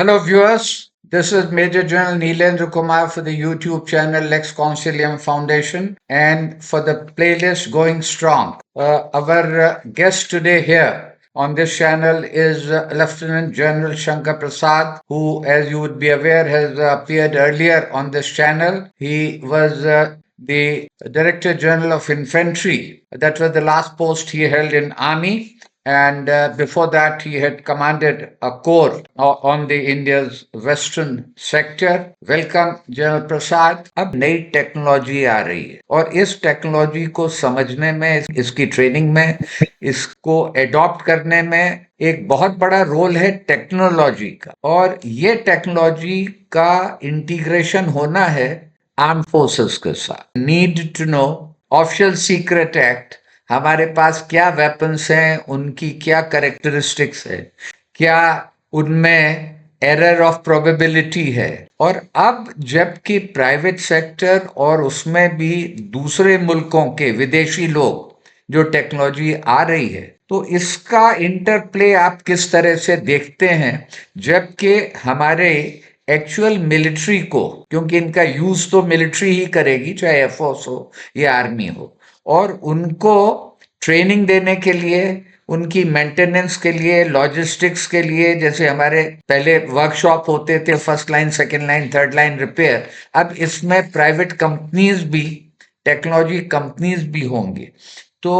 Hello, viewers. This is Major General Neelendra Kumar for the YouTube channel Lex Consilium Foundation and for the playlist Going Strong. Our guest today here on this channel is Lieutenant General Shankar Prasad, who, as you would be aware, has appeared earlier on this channel. He was the Director General of Infantry. That was the last post he held in Army. And before that, he had commanded a corps on the India's western sector. Welcome general Prasad. अब नई technology आ रही है और इस technology को समझने में, इसकी ट्रेनिंग में, इसको एडॉप्ट करने में एक बहुत बड़ा रोल है टेक्नोलॉजी का। और ये टेक्नोलॉजी का इंटीग्रेशन होना है आर्म फोर्सेस के साथ। Need to know official secret act, हमारे पास क्या वेपन्स हैं, उनकी क्या कैरेक्टरिस्टिक्स है, क्या उनमें एरर ऑफ प्रोबेबिलिटी है। और अब जबकि प्राइवेट सेक्टर और उसमें भी दूसरे मुल्कों के विदेशी लोग जो टेक्नोलॉजी आ रही है, तो इसका इंटरप्ले आप किस तरह से देखते हैं, जबकि हमारे एक्चुअल मिलिट्री को, क्योंकि इनका यूज तो मिलिट्री ही करेगी, चाहे एयरफोर्स हो या आर्मी हो, और उनको ट्रेनिंग देने के लिए, उनकी मेंटेनेंस के लिए, लॉजिस्टिक्स के लिए, जैसे हमारे पहले वर्कशॉप होते थे, first line, second line, third line repair, अब इसमें प्राइवेट कंपनीज भी, टेक्नोलॉजी कंपनीज भी होंगे। तो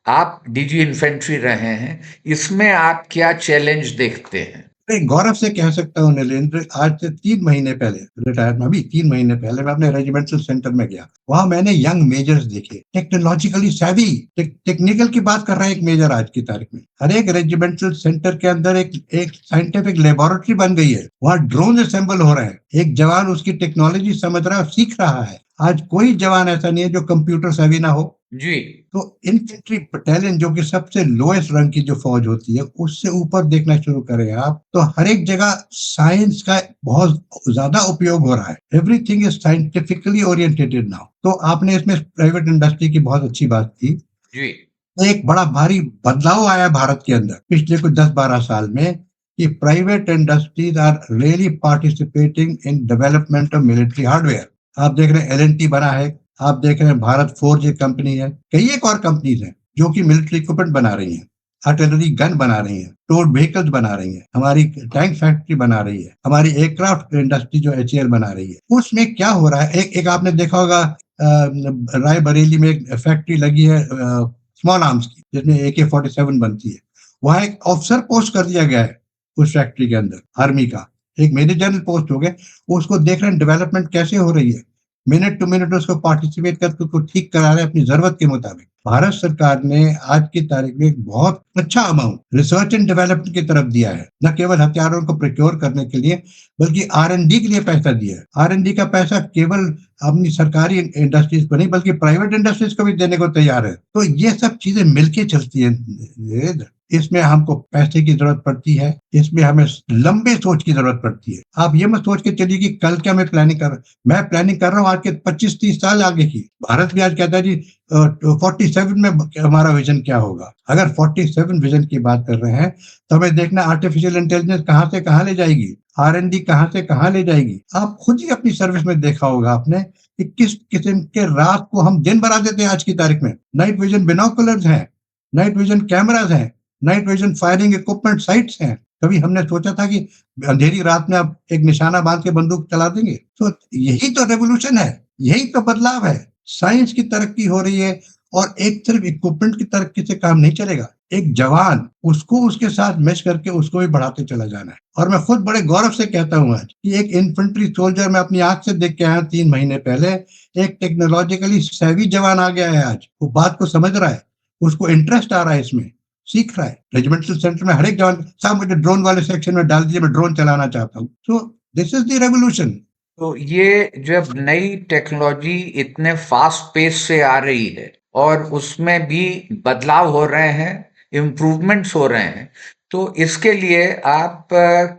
आप डीजी इन्फेंट्री रहे हैं, इसमें आप क्या चैलेंज देखते हैं? मैं गौरव से कह सकता हूँ नीलेंद्र, आज से 3 महीने पहले रिटायरमेंट, अभी 3 महीने पहले मैं अपने रेजिमेंटल सेंटर में गया। वहां मैंने यंग मेजर्स देखे, टेक्नोलॉजिकली सैवी, टेक्निकल की बात कर रहा है एक मेजर आज की तारीख में। हर एक रेजिमेंटल सेंटर के अंदर एक साइंटिफिक लेबोरेटरी बन गई है। वहाँ ड्रोन असेंबल हो रहे हैं। एक जवान उसकी टेक्नोलॉजी समझ रहा है और सीख रहा है। आज कोई जवान ऐसा नहीं है जो कंप्यूटर सेवी ना हो जी। तो इन्फेंट्री बटालियन, जो कि सबसे लोएस्ट रंग की जो फौज होती है, उससे ऊपर देखना शुरू करें आप, तो हर एक जगह साइंस का बहुत ज्यादा उपयोग हो रहा है। Everything is scientifically orientated now. तो आपने इसमें प्राइवेट इंडस्ट्री की बहुत अच्छी बात की जी। एक बड़ा भारी बदलाव आया भारत के अंदर पिछले कुछ 10-12 साल में कि private industries are really participating in development of military hardware. आप देख रहे हैं एल&टी बना है, आप देख रहे हैं भारत फोर्ज एक कंपनी है, कई एक और कंपनीज हैं जो कि मिलिट्री इक्विपमेंट बना रही हैं, आर्टिलरी गन बना रही हैं, टोड व्हीकल्स बना रही हैं, हमारी टैंक फैक्ट्री बना रही है, हमारी एयरक्राफ्ट इंडस्ट्री जो एचएएल बना रही है। उसमें क्या हो रहा है, एक आपने देखा होगा रायबरेली में एक फैक्ट्री लगी है स्मॉल आर्म्स की, जिसमें AK-47 बनती है। वहां एक ऑफिसर पोस्ट कर दिया गया है उस फैक्ट्री के अंदर, आर्मी का एक मेजर जनरल पोस्ट हो गया। उसको देख रहे हैं डेवलपमेंट कैसे हो रही है, मिनट टू मिनट उसको पार्टिसिपेट करके उसको ठीक करा रहे हैं अपनी जरूरत के मुताबिक। भारत सरकार ने आज की तारीख में एक बहुत अच्छा अमाउंट रिसर्च एंड डेवलपमेंट की तरफ दिया है, न केवल हथियारों को प्रोक्योर करने के लिए बल्कि R&D के लिए पैसा दिया है। R&D का पैसा केवल अपनी सरकारी इंडस्ट्रीज को नहीं बल्कि प्राइवेट इंडस्ट्रीज को भी देने को तैयार है। तो ये सब चीजें मिलके चलती है। इसमें हमको पैसे की जरूरत पड़ती है, इसमें हमें लंबे सोच की जरूरत पड़ती है। आप ये मत सोच के चलिए कि कल क्या मैं प्लानिंग कर रहा हूँ, मैं प्लानिंग कर रहा हूँ आज के 25-30 साल आगे की। भारत भी आज कहता है जी 47 में हमारा विजन क्या होगा। अगर 47 विजन की बात कर रहे हैं तो हमें देखना आर्टिफिशियल इंटेलिजेंस कहाँ से कहाँ ले जाएगी, R&D कहाँ से कहाँ ले जाएगी। आप खुद ही अपनी सर्विस में देखा होगा आपने कि किस किस्म के रात को हम दिन बना देते हैं। आज की तारीख में नाइट विजन बिनोकुलर्स हैं, नाइट विजन कैमराज हैं, night vision firing equipment sites हैं। कभी हमने सोचा था कि अंधेरी रात में आप एक निशाना बांध के बंदूक चला देंगे? तो यही तो रेवोल्यूशन है, यही तो बदलाव है। साइंस की तरक्की हो रही है और एक सिर्फ इक्विपमेंट की तरक्की से काम नहीं चलेगा। एक जवान, उसको उसके साथ मैच करके उसको भी बढ़ाते चला जाना है। और मैं खुद बड़े गौरव से कहता हूँ आज कि एक इन्फेंट्री सोल्जर मैं अपनी आंख से देख के आया 3 महीने पहले, एक टेक्नोलॉजिकली सैवी जवान आ गया है। आज वो बात को समझ रहा है, उसको इंटरेस्ट आ रहा है, इसमें सीख रहा है। रेजिमेंटल सेंटर में हर एक जवान साहब मुझे ड्रोन वाले सेक्शन में डाल दीजिए, मैं ड्रोन चलाना चाहता हूँ। तो दिस इज द रेवोल्यूशन। तो ये जब नई टेक्नोलॉजी इतने फास्ट पेस से आ रही है और उसमें भी बदलाव हो रहे हैं, इम्प्रूवमेंट्स हो रहे हैं, तो इसके लिए आप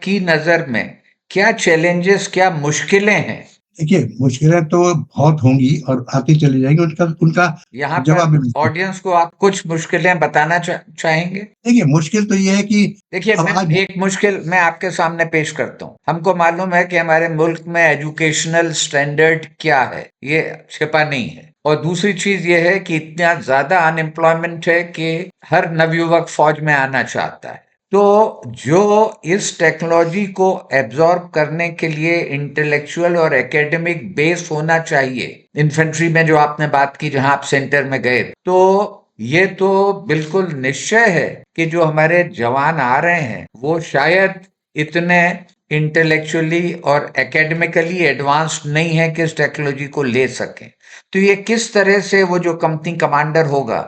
की नज़र में क्या चैलेंजेस, क्या मुश्किलें हैं? देखिए, मुश्किलें तो बहुत होंगी और आती चली जाएंगी, उनका उनका यहाँ जवाब भी पर मिलता है। ऑडियंस को आप कुछ मुश्किलें बताना चाहेंगे? देखिए, मुश्किल तो ये है कि देखिए, अब मैं आज एक मुश्किल मैं आपके सामने पेश करता हूँ। हमको मालूम है कि हमारे मुल्क में एजुकेशनल स्टैंडर्ड क्या है, ये छिपा नहीं है। और दूसरी चीज ये है कि इतना ज्यादा अनएम्प्लॉयमेंट है कि हर नवयुवक फौज में आना चाहता है। तो जो इस टेक्नोलॉजी को एब्जॉर्ब करने के लिए इंटेलेक्चुअल और एकेडमिक बेस होना चाहिए, इन्फेंट्री में जो आपने बात की जहां आप सेंटर में गए, तो ये तो बिल्कुल निश्चय है कि जो हमारे जवान आ रहे हैं वो शायद इतने इंटेलेक्चुअली और एकेडमिकली एडवांस्ड नहीं है कि इस टेक्नोलॉजी को ले सकें। तो ये किस तरह से वो जो कंपनी कमांडर होगा,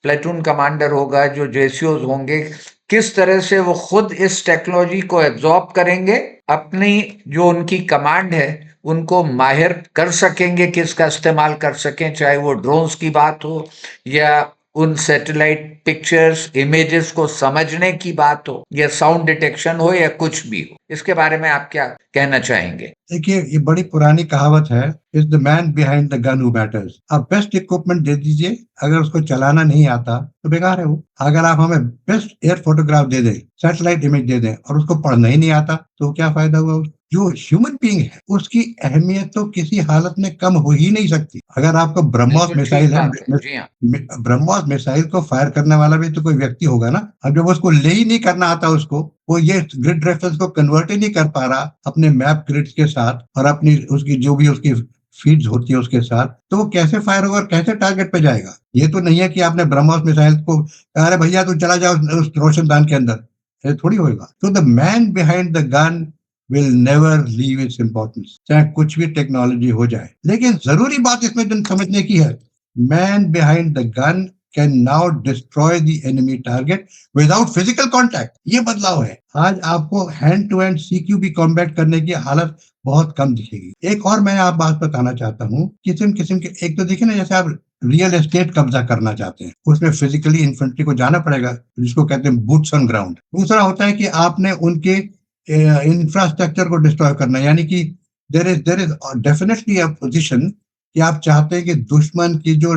प्लेटून कमांडर होगा, जो जेसीओज होंगे, किस तरह से वो खुद इस टेक्नोलॉजी को एब्जॉर्ब करेंगे, अपनी जो उनकी कमांड है उनको माहिर कर सकेंगे कि इसका इस्तेमाल कर सकें, चाहे वो ड्रोन्स की बात हो या उन सैटेलाइट पिक्चर्स इमेजेस को समझने की बात हो या साउंड डिटेक्शन हो या कुछ भी हो। इसके बारे में आप क्या कहना चाहेंगे? देखिए, ये बड़ी पुरानी कहावत है, is the man behind the gun who matters. आप बेस्ट इक्विपमेंट दे दीजिए, अगर उसको चलाना नहीं आता तो बेकार है वो। अगर आप हमें बेस्ट एयर फोटोग्राफ दे दें, सैटेलाइट इमेज दे दें और उसको पढ़ना ही नहीं आता तो क्या फायदा हुआ? जो ह्यूमन बीइंग है उसकी अहमियत तो किसी हालत में कम हो ही नहीं सकती। अगर आपको ब्रह्मोस बिल्कुल ठीक मिसाइल है, बात है। जी हाँ। ब्रह्मोस मिसाइल को फायर करने वाला भी तो कोई व्यक्ति होगा ना। अब जब उसको ले ही नहीं करना आता उसको, वो ये ग्रिड रेफरेंस को कन्वर्ट ही नहीं कर पा रहा अपने मैप ग्रिड्स के साथ और अपनी उसकी जो भी उसकी फीड्स होती है उसके साथ, तो वो कैसे फायर होगा और कैसे टारगेट पे जाएगा? ये तो नहीं है कि आपने ब्रह्मोस मिसाइल को कहा, अरे भैया तू चला जाओ उस रोशनदान के अंदर, ये थोड़ी होगा। तो the man behind the gun will never leave its importance, चाहे कुछ भी टेक्नोलॉजी हो जाए। लेकिन जरूरी बात इसमें जो समझने की है, man behind the gun can now destroy the enemy target without physical contact. ये बदलाव है। आज आपको हैंड टू हैंड सीक्यूबी कॉम्बैट करने की हालत बहुत कम दिखेगी। एक और मैं आप बात बताना चाहता हूँ, किस्म किस्म के, एक तो देखिए ना, जैसे आप रियल एस्टेट कब्जा करना चाहते हैं, उसमें फिजिकली इन्फेंट्री को जाना पड़ेगा, जिसको कहते हैं बूट्स ऑन ग्राउंड। दूसरा होता है कि आपने उनके इंफ्रास्ट्रक्चर को डिस्ट्रॉय करना, यानी कि there is definitely a position कि आप चाहते हैं कि दुश्मन की जो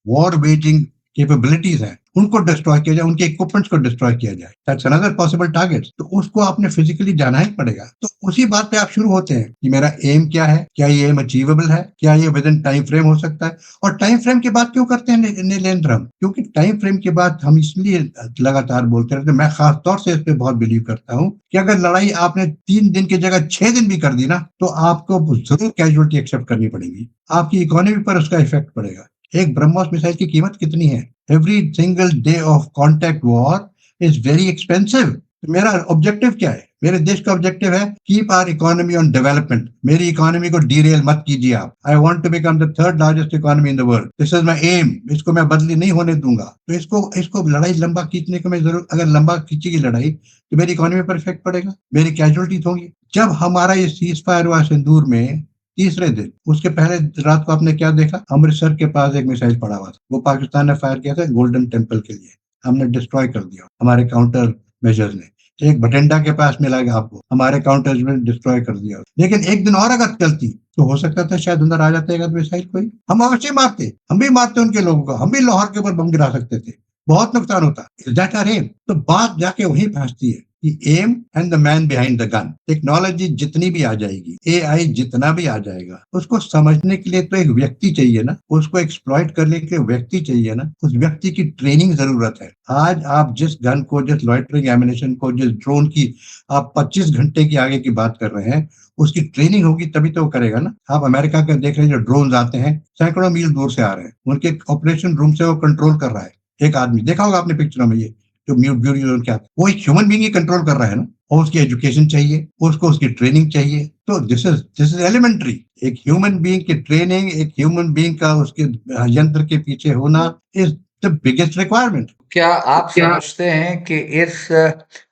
वॉर वेजिंग कैपेबिलिटीज हैं उनको डिस्ट्रॉय किया जाए, उनके इक्विपमेंट्स को डिस्ट्रॉय किया जाए। That's another possible target. तो उसको आपने फिजिकली जाना ही पड़ेगा। तो उसी बात पे आप शुरू होते हैं कि मेरा एम क्या है, क्या ये एम अचीवेबल है, क्या ये विद इन टाइम फ्रेम हो सकता है। और टाइम फ्रेम की बात क्यों करते हैं नीलेंद्र हम? क्योंकि टाइम फ्रेम की बात हम इसलिए लगातार बोलते रहते हैं, मैं खास तौर से इस पे बहुत बिलीव करता हूँ कि अगर लड़ाई आपने 3 दिन की जगह 6 दिन भी कर दी ना, तो आपको जरूर कैजुअलिटी एक्सेप्ट करनी पड़ेगी, आपकी इकोनॉमी पर उसका इफेक्ट पड़ेगा। एक ब्रह्मोस मिसाइल की कीमत कितनी है? Every single day of contact war is very expensive. मेरा ऑब्जेक्टिव क्या है? मेरे देश का ऑब्जेक्टिव है keep our economy on development. मेरी इकोनॉमी को डीरेल मत कीजिए आप। I want to become the third largest economy in the world. This is my aim. इसको मैं बदली नहीं होने दूंगा। तो इसको इसको लड़ाई लंबा खींचने को मैं जरूर, अगर लंबा खींचेगी लड़ाई तो मेरी इकोनॉमी पर इफेक्ट पड़ेगा, मेरी कैजुअलिटीज होंगी। जब हमारा ये सीज फायर हुआ सिंदूर में तीसरे दिन, उसके पहले रात को आपने क्या देखा? अमृतसर के पास एक मिसाइल पड़ा हुआ था, वो पाकिस्तान ने फायर किया था गोल्डन टेम्पल के लिए, हमने डिस्ट्रॉय कर दिया हमारे काउंटर मेजर्स ने। एक भटिंडा के पास मिलेगा आपको, हमारे काउंटर्स में डिस्ट्रॉय कर दिया। लेकिन एक दिन और अगर चलती तो हो सकता था शायद अंदर आ जाता है मिसाइल कोई, हम अवश्य मारते, हम भी मारते उनके लोगों को, हम भी लाहौर के ऊपर बम गिरा सकते थे, बहुत नुकसान होता। Is that our aim? तो बात जाके वहीं फंसती है कि aim and the man behind the gun. Technology जितनी भी आ जाएगी, एआई जितना भी आ जाएगा, उसको समझने के लिए तो एक व्यक्ति चाहिए ना, उसको एक्सप्लॉइट करने के लिए व्यक्ति चाहिए ना, उस व्यक्ति की ट्रेनिंग जरूरत है। आज आप जिस गन को, जिस लॉइटरिंग एमिनेशन को, जिस ड्रोन की आप 25 घंटे की आगे की बात कर रहे हैं, उसकी ट्रेनिंग होगी तभी तो वो करेगा ना। आप अमेरिका का देख रहे हैं, जो ड्रोन आते हैं सैकड़ों मील दूर से आ रहे हैं, उनके ऑपरेशन रूम से वो कंट्रोल कर रहा है एक आदमी। देखा होगा आपने पिक्चरों में, ये जो म्यूट ब्यूटी क्या, वो एक ह्यूमन बीइंग ही कंट्रोल कर रहा है ना। और उसकी एजुकेशन चाहिए, उसको उसकी ट्रेनिंग चाहिए। तो दिस इज एलिमेंट्री। एक ह्यूमन बीइंग की ट्रेनिंग, एक ह्यूमन बीइंग का उसके यंत्र के पीछे होना इज द बिगेस्ट रिक्वायरमेंट। क्या आप समझते हैं कि इस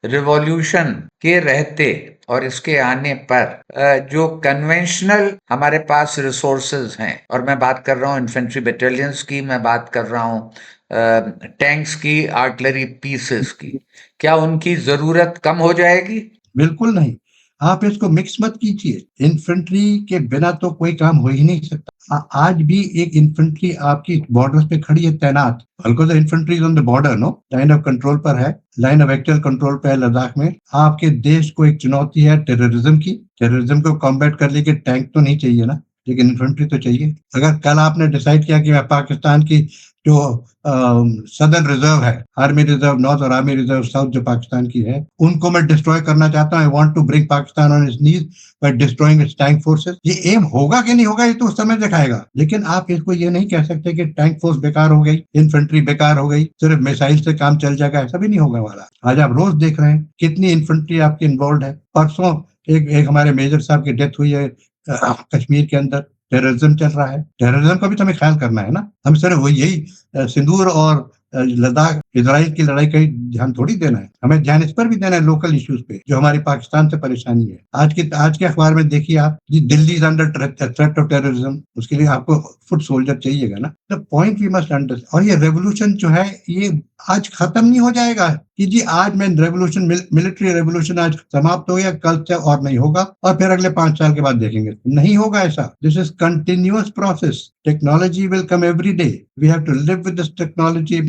रिवॉल्यूशन के रहते और इसके आने पर जो कन्वेंशनल हमारे पास रिसोर्सेज हैं, और मैं बात कर रहा हूँ इन्फेंट्री बटालियंस की, मैं बात कर रहा हूँ टैंक्स की, आर्टिलरी पीसेस की, क्या उनकी जरूरत कम हो जाएगी? बिल्कुल नहीं। आप इसको मिक्स मत कीजिए। इन्फेंट्री के बिना तो कोई काम हो ही नहीं सकता। आज भी एक इन्फेंट्री आपकी बॉर्डर्स पे खड़ी है तैनात। हल्को the infantry on the border, no line of control पर है, लाइन ऑफ एक्चुअल कंट्रोल पे है लद्दाख में। आपके देश को एक चुनौती है टेररिज्म की। टेररिज्म को कॉम्बैट करने के टैंक तो नहीं चाहिए ना, लेकिन इन्फेंट्री तो चाहिए। अगर कल आपने डिसाइड किया कि मैं पाकिस्तान की जो सदर्न रिजर्व है, आर्मी रिजर्व नॉर्थ और आर्मी रिजर्व साउथ जो पाकिस्तान की है, उनको मैं डिस्ट्रॉय करना चाहता हूं, I want to bring Pakistan on its knees by destroying its tank forces. ये एम होगा कि नहीं होगा ये तो उस समय दिखाएगा, लेकिन आप इसको ये नहीं कह सकते कि टैंक फोर्स बेकार हो गई, इन्फेंट्री बेकार हो गई, सिर्फ मिसाइल से काम चल जाएगा, ऐसा भी नहीं होगा वाला। आज आप रोज देख रहे हैं कितनी इन्फेंट्री आपकी इन्वॉल्व है। परसों एक हमारे मेजर साहब की डेथ हुई है कश्मीर के अंदर। टेररिज्म चल रहा है, टेररिज्म का भी तो हमें ख्याल करना है ना। हम सिर्फ वो यही सिंदूर और लद्दाख इजराइल की लड़ाई का ही ध्यान थोड़ी देना है, हमें ध्यान इस पर भी देना है, लोकल इश्यूज पे जो हमारी पाकिस्तान से परेशानी है। आज के अखबार में देखिए आप, जी Delhi is under threat of terrorism, उसके लिए आपको फुट सोल्जर चाहिएगा ना। The point we must understand. और ये रेवोल्यूशन जो है ये आज खत्म नहीं हो जाएगा कि जी आज मैं रेवोल्यूशन मिलिट्री रेवोल्यूशन आज समाप्त हो गया, कल से और नहीं होगा और फिर अगले 5 साल के बाद देखेंगे। नहीं होगा ऐसा। This is continuous process. Technology will come every day. We have to live with this technology,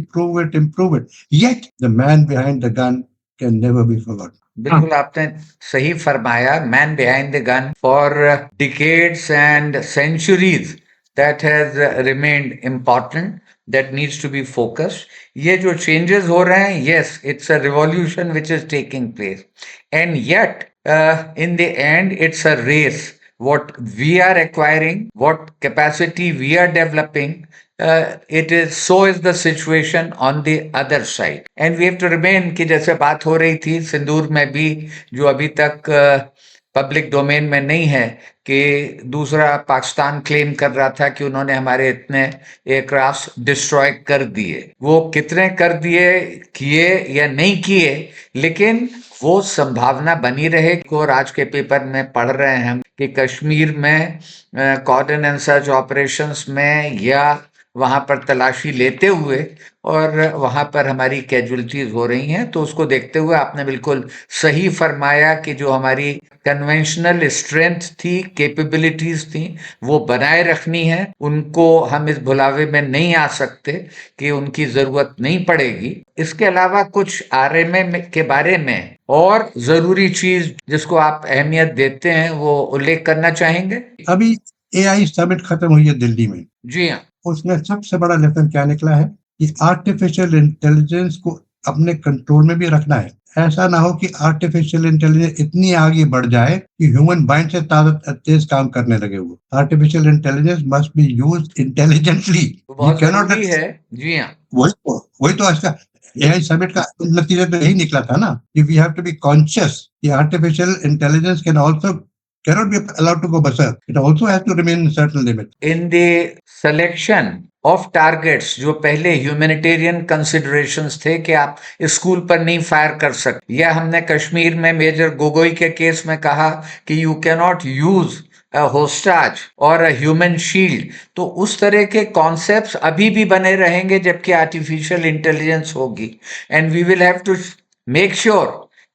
improve it. Yet the man behind the gun can never be forgotten. बिल्कुल आपने सही फरमाया, man behind the gun for decades and centuries that has remained important, that needs to be focused. ये जो changes हो रहे हैं, yes it's a revolution which is taking place, and yet in the end it's a race. What we are acquiring, what capacity we are developing, it is so is the situation on the other side, and we have to remain कि जैसे बात हो रही थी सिंदूर में भी, जो अभी तक पब्लिक डोमेन में नहीं है, कि दूसरा पाकिस्तान क्लेम कर रहा था कि उन्होंने हमारे इतने एयरक्राफ्ट डिस्ट्रॉय कर दिए। वो कितने कर दिए, किए या नहीं किए, लेकिन वो संभावना बनी रहे। और आज के पेपर में पढ़ रहे हैं हम कि कश्मीर में कॉर्डन एंड सर्च ऑपरेशंस में या वहां पर तलाशी लेते हुए और वहां पर हमारी कैजुअलिटीज हो रही हैं। तो उसको देखते हुए आपने बिल्कुल सही फरमाया कि जो हमारी कन्वेंशनल स्ट्रेंथ थी, कैपेबिलिटीज थी, वो बनाए रखनी है। उनको हम इस भुलावे में नहीं आ सकते कि उनकी जरूरत नहीं पड़ेगी। इसके अलावा कुछ आरएमए के बारे में और जरूरी चीज जिसको आप अहमियत देते हैं वो उल्लेख करना चाहेंगे? अभी एआई समिट खत्म हुई है दिल्ली में। जी हाँ। उसमें सबसे बड़ा लेसन क्या निकला है कि आर्टिफिशियल इंटेलिजेंस को अपने कंट्रोल में भी रखना है। ऐसा ना हो कि आर्टिफिशियल इंटेलिजेंस इतनी आगे बढ़ जाए कि ह्यूमन माइंड से तेज काम करने लगे। वो artificial intelligence must be used intelligently. बहुत जरूरी है। जी हाँ। वही तो आज का एआई समिट का नतीजा तो यही निकला था ना कि we have to be conscious कि artificial intelligence can also cannot be allowed to go berserk. It also has to remain in certain limits. In the selection of targets, जो पहले ह्यूमैनिटेरियन कंसिडरेशंस थे कि आप स्कूल पर नहीं fire कर सकते, या हमने कश्मीर में मेजर गोगोई के केस में कहा कि you can not use a hostage or a human shield, तो उस तरह के कॉन्सेप्ट्स अभी भी बने रहेंगे जबकि आर्टिफिशियल इंटेलिजेंस होगी, and we will have to make sure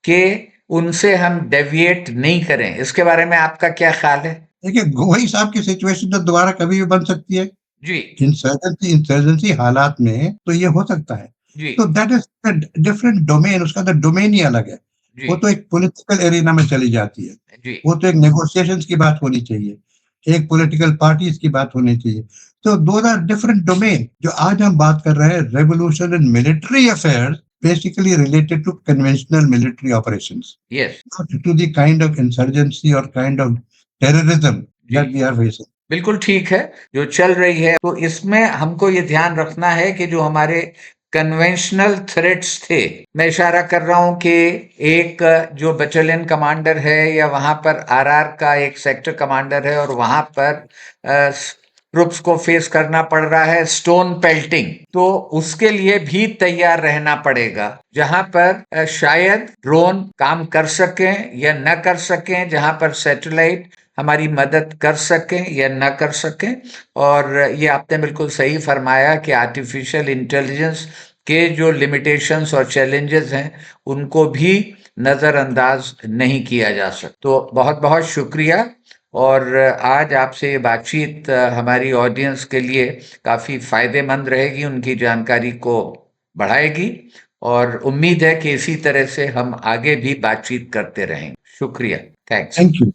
कि उनसे हम डेविएट नहीं करें। इसके बारे में आपका क्या ख्याल है? देखिए वही साहब की सिचुएशन तो दोबारा कभी भी बन सकती है। जी इंसर्जेंसी हालात में तो ये हो सकता है। जी तो दैट इज डिफरेंट डोमेन, उसका तो डोमेन ही अलग है। जी वो तो एक पॉलिटिकल एरिना में चली जाती है। जी वो तो एक नेगोशिएशंस की बात होनी चाहिए, एक पॉलिटिकल पार्टीज की बात होनी चाहिए। तो दो आर डिफरेंट डोमेन। जो आज हम बात कर रहे हैं revolution in military affairs basically related to conventional military operations, yes not to the kind of insurgency or kind of terrorism that we are facing. बिल्कुल ठीक है जो चल रही है। तो इसमें हमको ये ध्यान रखना है कि जो हमारे कन्वेंशनल थ्रेट्स थे, मैं इशारा कर रहा हूं कि एक जो बटालियन कमांडर है या वहां पर आरआर का एक सेक्टर कमांडर है और वहां पर ट्रुप्स को फेस करना पड़ रहा है स्टोन पेल्टिंग, तो उसके लिए भी तैयार रहना पड़ेगा। जहां पर शायद ड्रोन काम कर सकें या न कर सकें, जहां पर सैटेलाइट हमारी मदद कर सकें या न कर सकें। और ये आपने बिल्कुल सही फरमाया कि आर्टिफिशियल इंटेलिजेंस के जो लिमिटेशंस और चैलेंजेस हैं उनको भी नजरअंदाज नहीं किया जा सकता। तो बहुत बहुत शुक्रिया। और आज आपसे ये बातचीत हमारी ऑडियंस के लिए काफी फायदेमंद रहेगी, उनकी जानकारी को बढ़ाएगी, और उम्मीद है कि इसी तरह से हम आगे भी बातचीत करते रहेंगे। शुक्रिया। थैंक्स। Thank you.